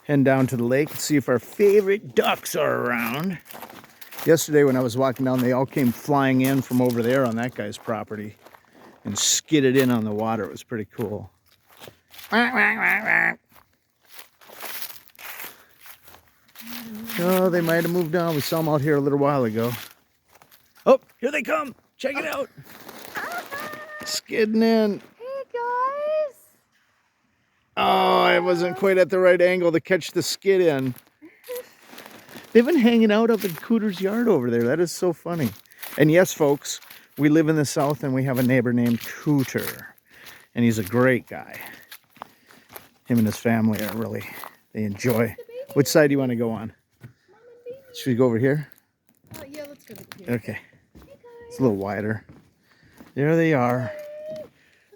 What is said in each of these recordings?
Heading down to the lake and see if our favorite ducks are around. Yesterday when I was walking down, they all came flying in from over there on that guy's property and skidded in on the water. It was pretty cool. Oh, they might have moved on. We saw them out here a little while ago. Oh, here they come. Check it out. Skidding in. Hey guys. Oh, I wasn't quite at the right angle to catch the skid in. They've been hanging out up in Cooter's yard over there. That is so funny. And yes, folks, we live in the South and we have a neighbor named Cooter. And he's a great guy. Him and his family are really, they enjoy. Which side do you want to go on? Should we go over here? Yeah, let's go here. Okay. It's a little wider. There they are.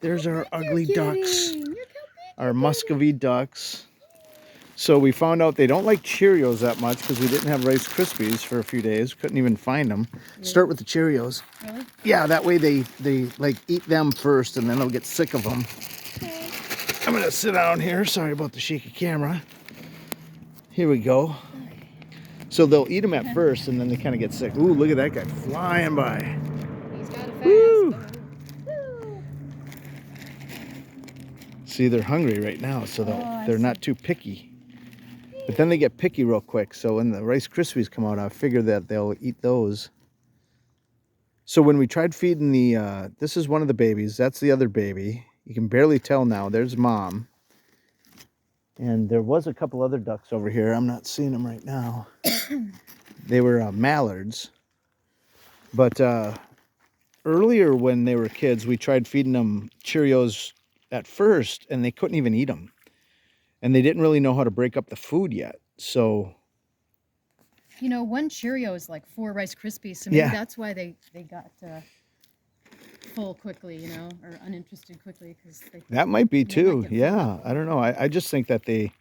There's our ugly ducks. Our Muscovy ducks. So we found out they don't like Cheerios that much because we didn't have Rice Krispies for a few days. Couldn't even find them. Really? Start with the Cheerios. Really? Yeah, that way they like eat them first and then they'll get sick of them. Okay. I'm going to sit down here. Sorry about the shaky camera. Here we go. Okay. So they'll eat them at first and then they kind of get sick. Ooh, look at that guy flying by. He's got a fast. Woo! See, they're hungry right now, so they're not too picky. But then they get picky real quick. So when the Rice Krispies come out, I figure that they'll eat those. So when we tried feeding the, this is one of the babies. That's the other baby. You can barely tell now. There's mom. And there was a couple other ducks over here. I'm not seeing them right now. They were mallards. But earlier when they were kids, we tried feeding them Cheerios at first, and they couldn't even eat them. And they didn't really know how to break up the food yet. So, you know, one Cheerio is like 4 Rice Krispies, so maybe that's why they got full quickly, you know, or uninterested quickly. That might be too. Yeah, I don't know. I just think that they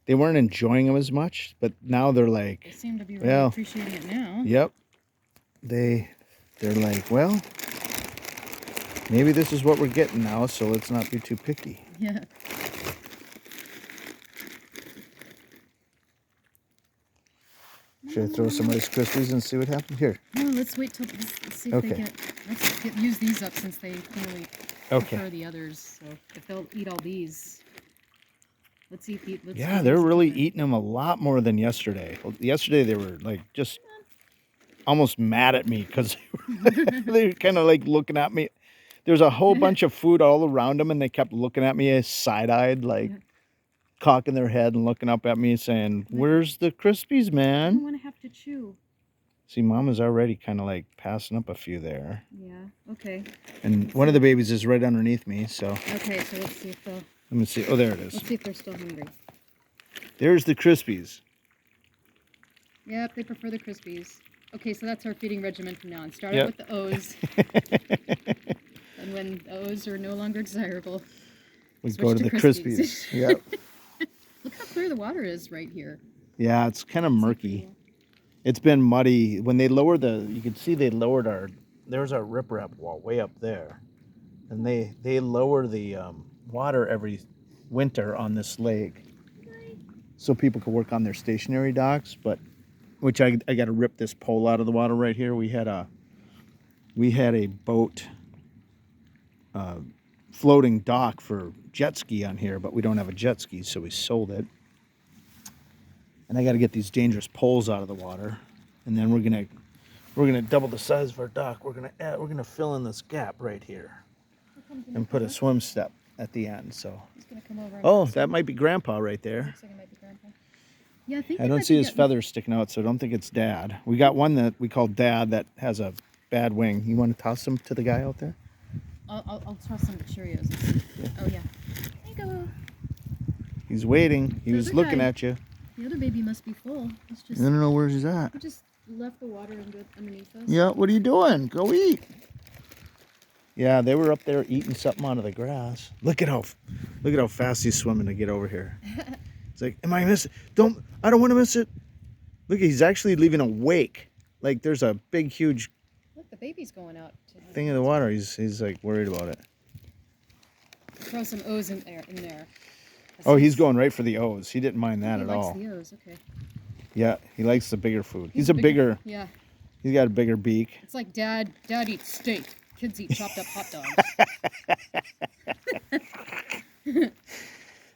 weren't enjoying them as much, but now they're like, they seem to be really appreciating it now. Yep. They're like, well, maybe this is what we're getting now, so let's not be too picky. Yeah. Should I throw some Rice Krispies and see what happens? Here. No, let's wait till, let's see if they get, use these up since they clearly prefer the others. So if they'll eat all these, let's see if yeah, they're really eating them a lot more than yesterday. Yesterday they were like just almost mad at me because they were kind of like looking at me. There's a whole bunch of food all around them, and they kept looking at me side-eyed, like cocking their head and looking up at me saying, "Where's the Krispies, man?" I don't want to have to chew. See, Mama's already kind of like passing up a few there. Yeah, okay. And one of the babies is right underneath me, so. Okay, so let's see if they'll. Let me see. Oh, there it is. Let's see if they're still hungry. There's the Krispies. Yep, they prefer the Krispies. Okay, so that's our feeding regimen from now on. Start out with the O's. And when the O's are no longer desirable, we go to the Krispies. Yep. Look how clear the water is right here. Yeah, it's kind of murky. It's been muddy. When they lowered you can see they lowered there's our riprap wall way up there. And they lower the water every winter on this lake. So people can work on their stationary docks, which I got to rip this pole out of the water right here. We had a boat floating dock for jet ski on here, but we don't have a jet ski, so we sold it. And I got to get these dangerous poles out of the water, and then we're gonna double the size of our dock. We're gonna fill in this gap right here and put a swim step at the end. So. He's gonna come over. Oh, that might be Grandpa right there. Looks like it might be Grandpa. Yeah, I think I don't see his feathers sticking out, so I don't think it's Dad. We got one that we call Dad that has a bad wing. You want to toss him to the guy out there? I'll toss some Cheerios. Yeah. Oh yeah. There you go. He's waiting. He was looking at you. The other baby must be full. I don't know where he's at. He just left the water underneath us. Yeah, what are you doing? Go eat. Yeah, they were up there eating something out of the grass. Look at how fast he's swimming to get over here. It's like, am I missing? I don't want to miss it. Look, he's actually leaving a wake. Like there's a big, huge. Look, the baby's going out. Thing in the water. He's like worried about it. Throw some O's in there. Oh, he's going right for the O's. He didn't mind that he at likes all. the O's. Okay. Yeah, he likes the bigger food. He's He's a bigger. Yeah. He's got a bigger beak. It's like dad eats steak. Kids eat chopped up hot dogs.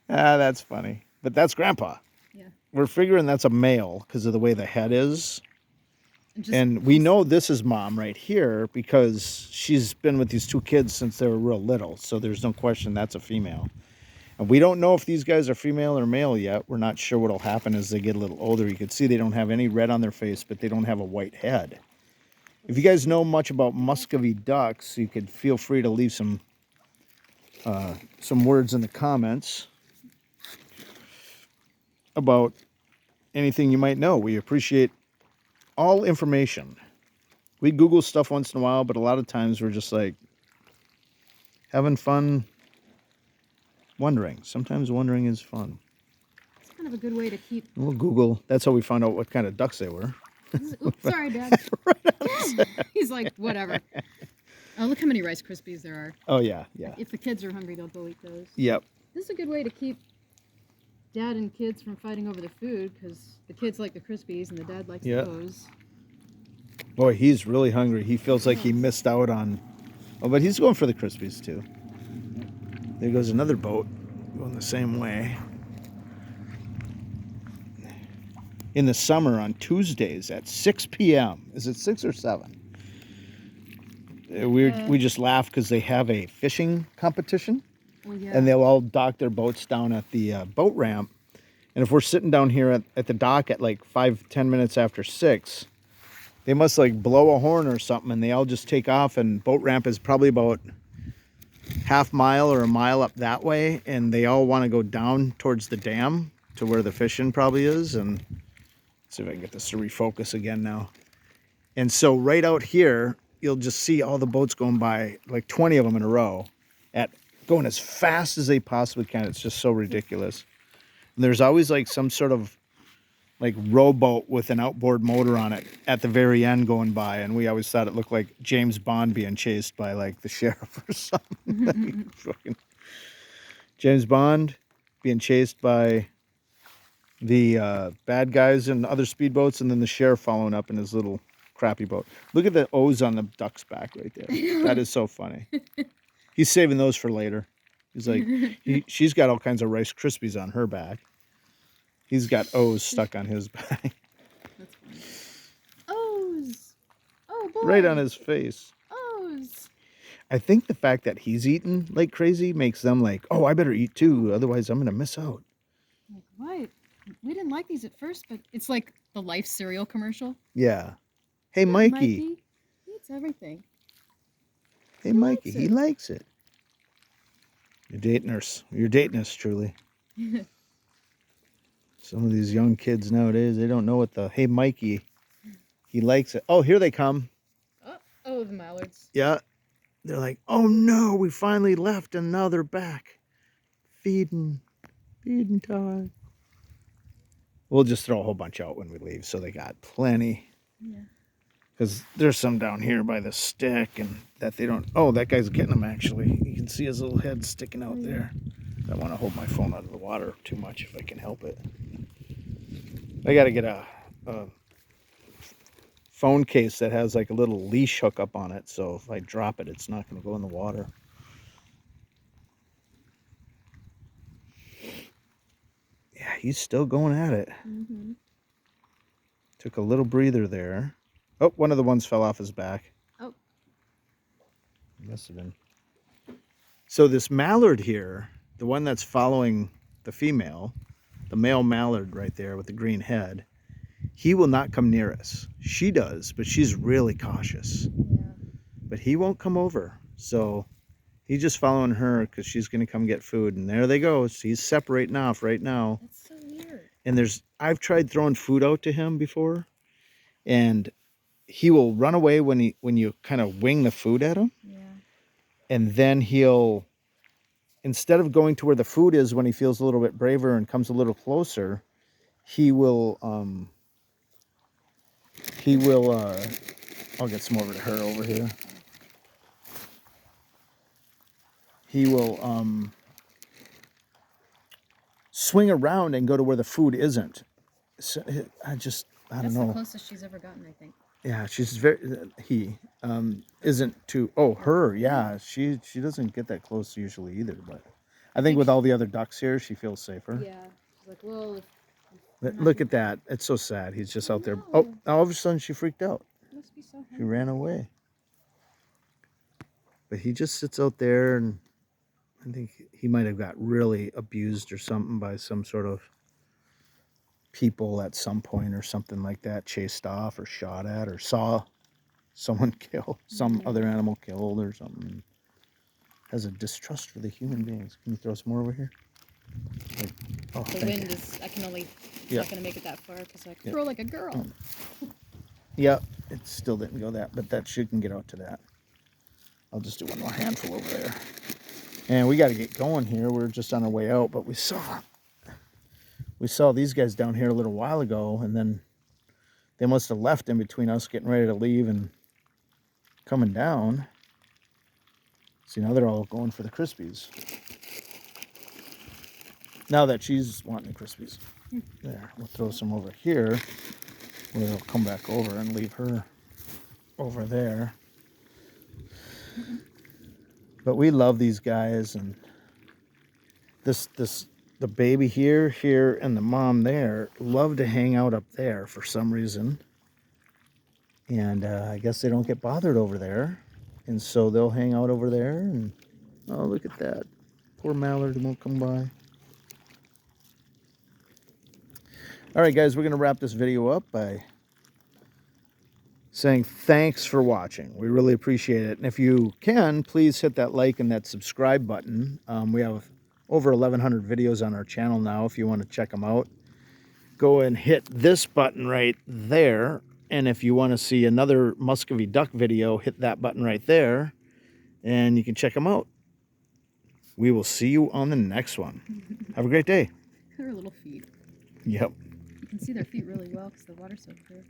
Ah, that's funny. But that's Grandpa. Yeah. We're figuring that's a male because of the way the head is. And, And we know this is Mom right here because she's been with these two kids since they were real little. So there's no question that's a female. And we don't know if these guys are female or male yet. We're not sure what'll happen as they get a little older. You can see they don't have any red on their face, but they don't have a white head. If you guys know much about Muscovy ducks, you could feel free to leave some words in the comments about anything you might know. We appreciate all information. We Google stuff once in a while, but a lot of times we're just like having fun wondering. Sometimes wondering is fun. It's kind of a good way to keep. We'll Google. That's how we found out what kind of ducks they were. Oops, sorry, Dad. He's like, whatever. Oh, look how many Rice Krispies there are. Oh, yeah, yeah. If the kids are hungry, they'll go eat those. Yep. This is a good way to keep Dad and kids from fighting over the food, because the kids like the Krispies and the dad likes those. Boy, he's really hungry. He feels like he missed out on... Oh, but he's going for the Krispies, too. There goes another boat going the same way. In the summer on Tuesdays at 6 p.m. Is it 6 or 7? We just laugh because they have a fishing competition. Well, yeah. And they'll all dock their boats down at the boat ramp. And if we're sitting down here at the dock at like 5-10 minutes after 6, they must like blow a horn or something and they all just take off. And boat ramp is probably about half mile or a mile up that way. And they all want to go down towards the dam to where the fishing probably is. And let's see if I can get this to refocus again now. And so right out here, you'll just see all the boats going by, like 20 of them in a row, going as fast as they possibly can. It's just so ridiculous. And there's always like some sort of like rowboat with an outboard motor on it at the very end going by. And we always thought it looked like James Bond being chased by like the sheriff or something. Fucking James Bond being chased by the bad guys and other speedboats, and then the sheriff following up in his little crappy boat. Look at the O's on the duck's back right there. That is so funny. He's saving those for later. He's like, she's got all kinds of Rice Krispies on her back. He's got O's stuck on his back. That's funny. O's! Oh, boy. Right on his face. O's! I think the fact that he's eating like crazy makes them like, oh, I better eat too, otherwise I'm going to miss out. Like, what? We didn't like these at first, but it's like the Life cereal commercial. Yeah. Hey, Mikey. Mikey. He eats everything. Hey, Mikey, he likes it. You're dating us. You're dating us, truly. Some of these young kids nowadays, they don't know what the, hey, Mikey, he likes it. Oh, here they come. Oh, the mallards. Yeah. They're like, oh, no, we finally left, and now they're back. Feeding time. We'll just throw a whole bunch out when we leave, so they got plenty. Yeah. Because there's some down here by the stick, and that they don't... Oh, that guy's getting them, actually. You can see his little head sticking out there. I don't want to hold my phone out of the water too much if I can help it. I got to get a phone case that has like a little leash hookup on it, so if I drop it, it's not going to go in the water. Yeah, he's still going at it. Mm-hmm. Took a little breather there. Oh, one of the ones fell off his back. Oh. Must have been. So this mallard here, the one that's following the female, the male mallard right there with the green head, he will not come near us. She does, but she's really cautious. Yeah. But he won't come over. So he's just following her because she's going to come get food. And there they go. He's separating off right now. That's so weird. And I've tried throwing food out to him before, and he will run away when you kind of wing the food at him. Yeah. And then he'll, instead of going to where the food is when he feels a little bit braver and comes a little closer, he will I'll get some over to her over here. He will swing around and go to where the food isn't. So I don't That's know. the closest she's ever gotten, I think. Yeah, she's very isn't too. Oh, her, yeah, she doesn't get that close usually either. But I think with all the other ducks here, she feels safer. Yeah. She's like, well, Look at that. It's so sad. He's just out there. No. Oh, all of a sudden she freaked out. Must be so hungry. She ran away. But he just sits out there, and I think he might have got really abused or something by some sort of people at some point or something like that, chased off or shot at or saw someone kill, some other animal killed or something. Has a distrust for the human beings. Can you throw some more over here? Like, oh, the wind is, I can only, not going to make it that far because I can throw like a girl. Yeah, it still didn't go that, but that she can get out to that. I'll just do one more handful over there. And we got to get going here. We're just on our way out, but we saw these guys down here a little while ago, and then they must have left in between us getting ready to leave and coming down. See, now they're all going for the Crispies. Now that she's wanting the Crispies. There, we'll throw some over here, where they'll come back over and leave her over there. But we love these guys, and the baby here, and the mom there love to hang out up there for some reason. And I guess they don't get bothered over there, and so they'll hang out over there. And oh, look at that, poor mallard won't come by. All right, guys, we're gonna wrap this video up by saying thanks for watching. We really appreciate it. And if you can, please hit that like and that subscribe button. We have over 1,100 videos on our channel now. If you want to check them out, go and hit this button right there. And if you want to see another Muscovy duck video, hit that button right there, and you can check them out. We will see you on the next one. Have a great day. Her little feet. Yep. You can see their feet really well because the water's so clear.